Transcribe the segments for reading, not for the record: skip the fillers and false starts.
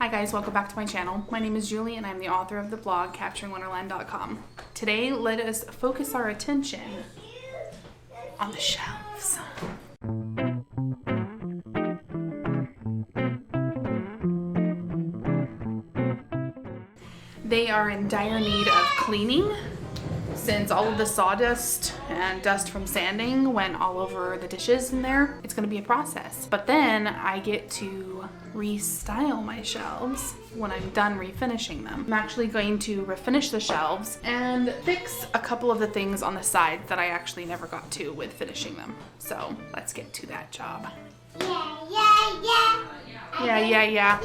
Hi guys, welcome back to my channel. My name is Julie and I'm the author of the blog capturingwonderland.com. Today, let us focus our attention on the shelves. They are in dire need of cleaning since all of the sawdust and dust from sanding went all over the dishes in there. It's going to be a process. But then I get to restyle my shelves when I'm done refinishing them. I'm actually going to refinish the shelves and fix a couple of the things on the side that I actually never got to with finishing them. So let's get to that job. Yeah.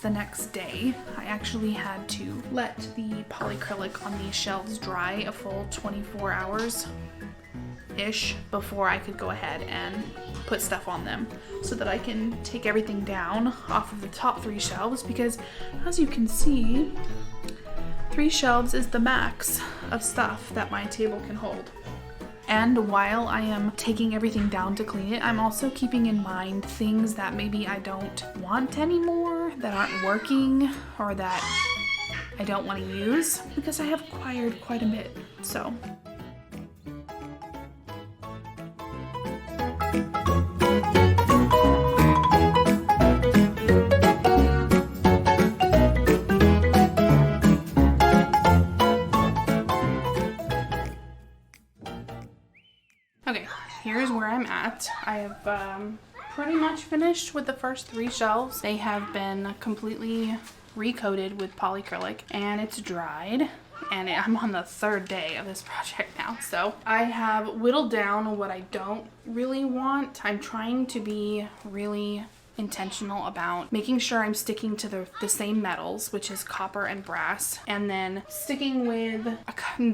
The next day, I actually had to let the polyacrylic on these shelves dry a full 24 hours ish before I could go ahead and put stuff on them so that I can take everything down off of the top 3 shelves, because as you can see, 3 shelves is the max of stuff that my table can hold. And while I am taking everything down to clean it, I'm also keeping in mind things that maybe I don't want anymore, that aren't working, or that I don't want to use, because I have acquired quite a bit. So okay, here's where I'm at. I have pretty much finished with the first 3 shelves. They have been completely recoated with polyacrylic and it's dried, and I'm on the 3rd day of this project now. So I have whittled down what I don't really want. I'm trying to be really intentional about making sure I'm sticking to the same metals, which is copper and brass, and then sticking with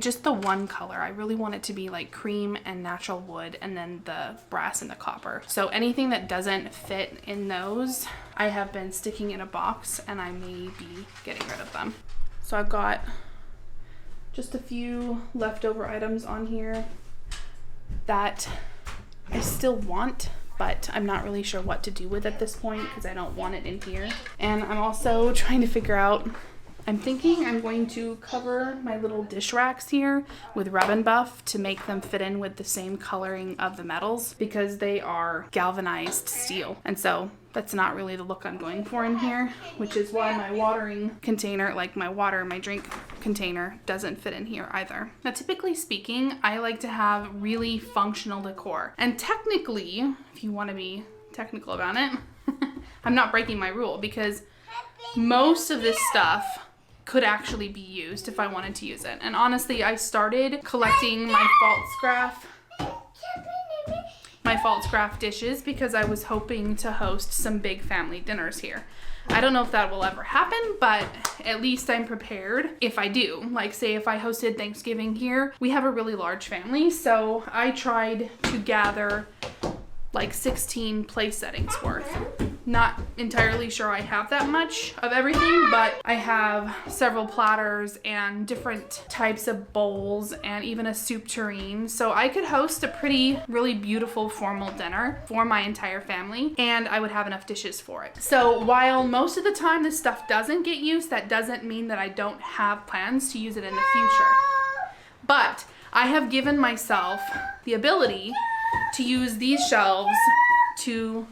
just the one color. I really want it to be like cream and natural wood, and then the brass and the copper. So anything that doesn't fit in those, I have been sticking in a box, and I may be getting rid of them. So I've got just a few leftover items on here that I still want, but I'm not really sure what to do with at this point because I don't want it in here. And I'm also trying to figure out, I'm thinking I'm going to cover my little dish racks here with rub and buff to make them fit in with the same coloring of the metals, because they are galvanized steel. And so that's not really the look I'm going for in here, which is why my watering container, like my drink container, doesn't fit in here either. Now, typically speaking, I like to have really functional decor. And technically, if you want to be technical about it, I'm not breaking my rule, because most of this stuff could actually be used if I wanted to use it. And honestly, I started collecting my Pfaltzgraff dishes because I was hoping to host some big family dinners here. I don't know if that will ever happen, but at least I'm prepared if I do. Like, say if I hosted Thanksgiving here, we have a really large family, so I tried to gather like 16 place settings worth. Not entirely sure I have that much of everything, but I have several platters and different types of bowls and even a soup tureen. So I could host a really beautiful formal dinner for my entire family, and I would have enough dishes for it. So while most of the time this stuff doesn't get used, that doesn't mean that I don't have plans to use it in the future. But I have given myself the ability to use these shelves to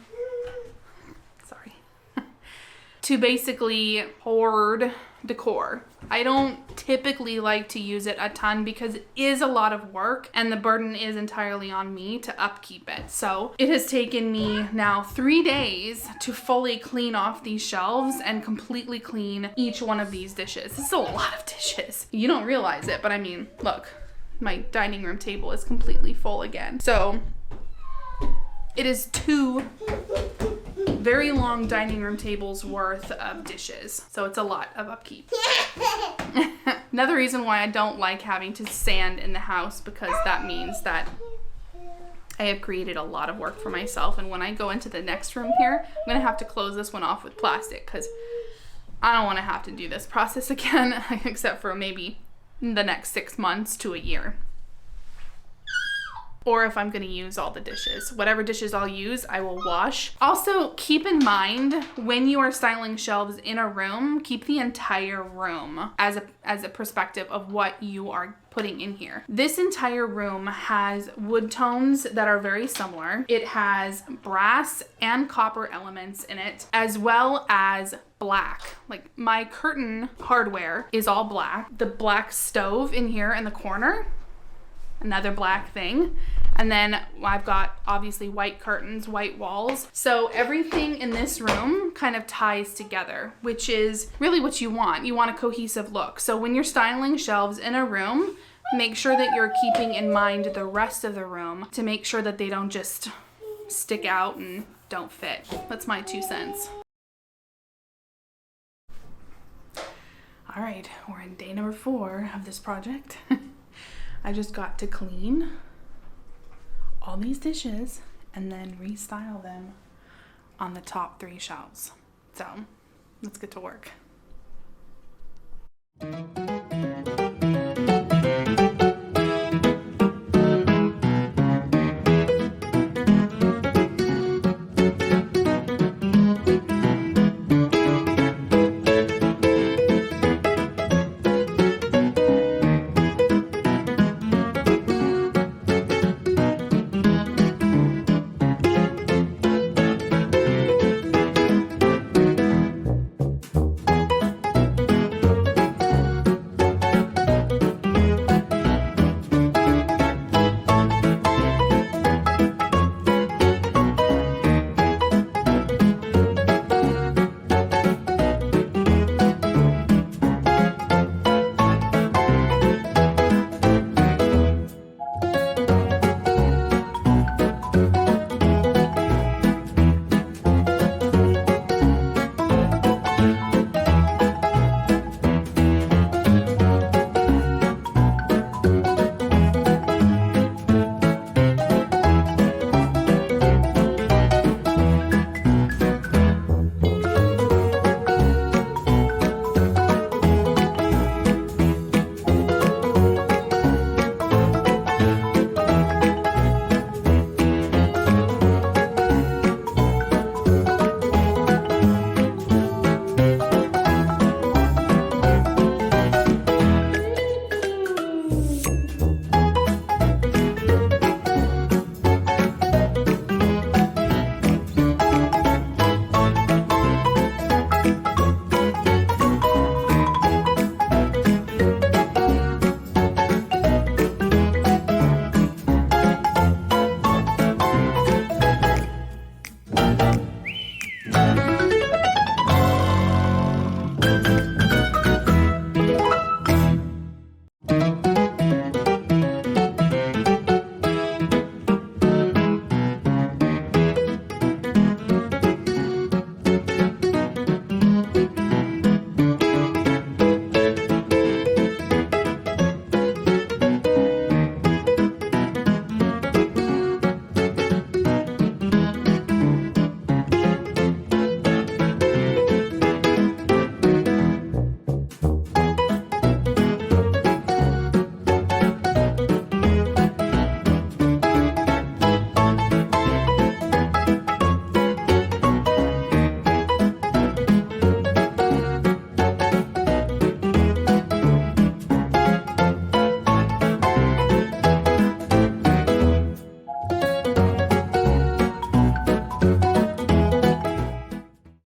basically hoard decor. I don't typically like to use it a ton because it is a lot of work and the burden is entirely on me to upkeep it. So it has taken me now 3 days to fully clean off these shelves and completely clean each one of these dishes. This is a lot of dishes. You don't realize it, but I mean, look, my dining room table is completely full again. So it is 2 very long dining room tables worth of dishes. So it's a lot of upkeep. Another reason why I don't like having to sand in the house, because that means that I have created a lot of work for myself. And when I go into the next room here, I'm gonna have to close this one off with plastic because I don't wanna have to do this process again, except for maybe the next 6 months to a year. Or if I'm gonna use all the dishes. Whatever dishes I'll use, I will wash. Also, keep in mind, when you are styling shelves in a room, keep the entire room as a perspective of what you are putting in here. This entire room has wood tones that are very similar. It has brass and copper elements in it, as well as black. Like, my curtain hardware is all black. The black stove in here in the corner, another black thing. And then I've got obviously white curtains, white walls. So everything in this room kind of ties together, which is really what you want. You want a cohesive look. So when you're styling shelves in a room, make sure that you're keeping in mind the rest of the room to make sure that they don't just stick out and don't fit. That's my 2 cents. All right, we're in day number 4 of this project. I just got to clean all these dishes and then restyle them on the top 3 shelves. So let's get to work.